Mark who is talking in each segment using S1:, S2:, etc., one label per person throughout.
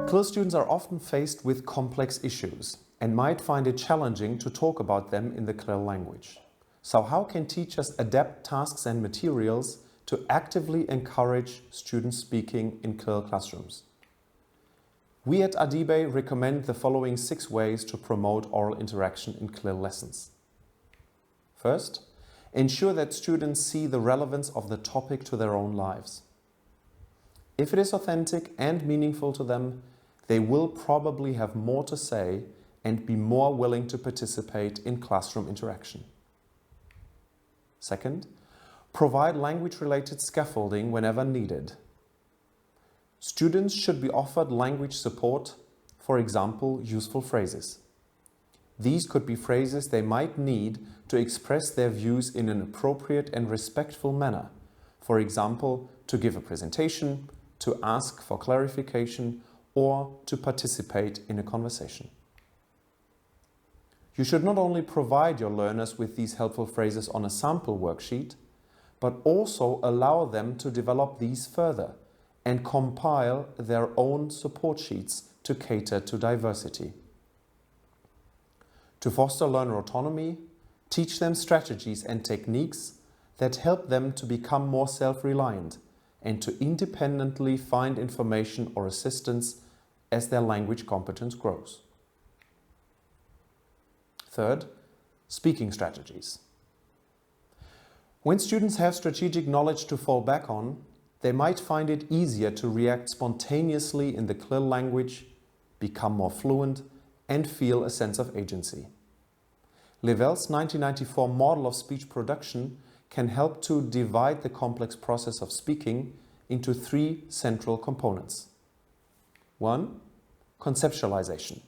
S1: CLIL students are often faced with complex issues and might find it challenging to talk about them in the CLIL language. So how can teachers adapt tasks and materials to actively encourage student speaking in CLIL classrooms? We at ADiBE recommend the following 6 ways to promote oral interaction in CLIL lessons. First, ensure that students see the relevance of the topic to their own lives. If it is authentic and meaningful to them, they will probably have more to say and be more willing to participate in classroom interaction. Second, provide language-related scaffolding whenever needed. Students should be offered language support, for example, useful phrases. These could be phrases they might need to express their views in an appropriate and respectful manner, for example, to give a presentation, to ask for clarification, or to participate in a conversation. You should not only provide your learners with these helpful phrases on a sample worksheet, but also allow them to develop these further and compile their own support sheets to cater to diversity. To foster learner autonomy, teach them strategies and techniques that help them to become more self-reliant and to independently find information or assistance as their language competence grows. Third, speaking strategies. When students have strategic knowledge to fall back on, they might find it easier to react spontaneously in the CLIL language, become more fluent, and feel a sense of agency. Level's 1994 model of speech production can help to divide the complex process of speaking into 3 central components. 1. Conceptualization.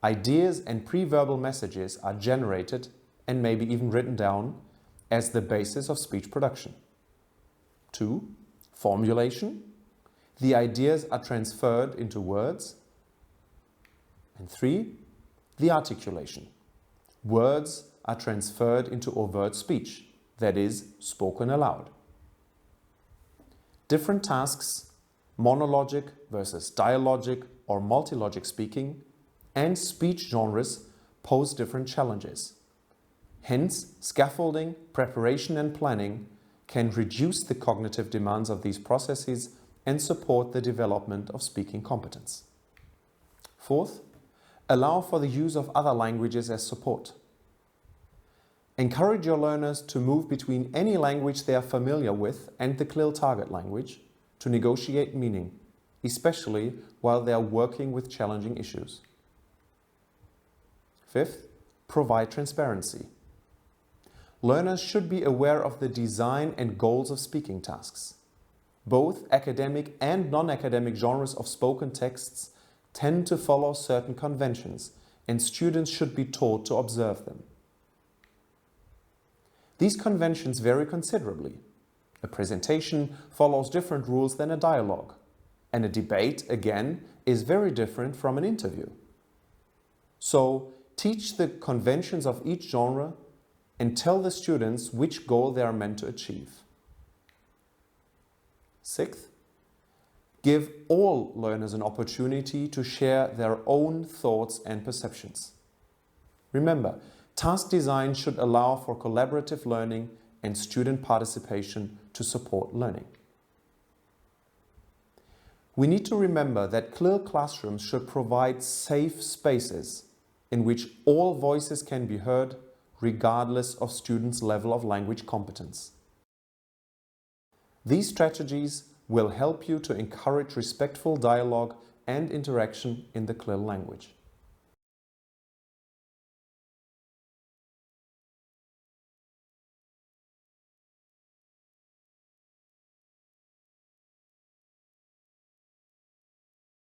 S1: Ideas and pre-verbal messages are generated and maybe even written down as the basis of speech production. 2. Formulation. The ideas are transferred into words. And 3. The articulation. Words are transferred into overt speech, that is, spoken aloud. Different tasks, monologic versus dialogic or multilogic speaking, and speech genres pose different challenges. Hence, scaffolding, preparation and planning can reduce the cognitive demands of these processes and support the development of speaking competence. Fourth, allow for the use of other languages as support. Encourage your learners to move between any language they are familiar with and the CLIL target language to negotiate meaning, especially while they are working with challenging issues. Fifth, provide transparency. Learners should be aware of the design and goals of speaking tasks. Both academic and non-academic genres of spoken texts tend to follow certain conventions, and students should be taught to observe them. These conventions vary considerably. A presentation follows different rules than a dialogue, and a debate, again, is very different from an interview. So, teach the conventions of each genre and tell the students which goal they are meant to achieve. Sixth, give all learners an opportunity to share their own thoughts and perceptions. Remember, task design should allow for collaborative learning and student participation to support learning. We need to remember that CLIL classrooms should provide safe spaces in which all voices can be heard regardless of students' level of language competence. These strategies will help you to encourage respectful dialogue and interaction in the CLIL language.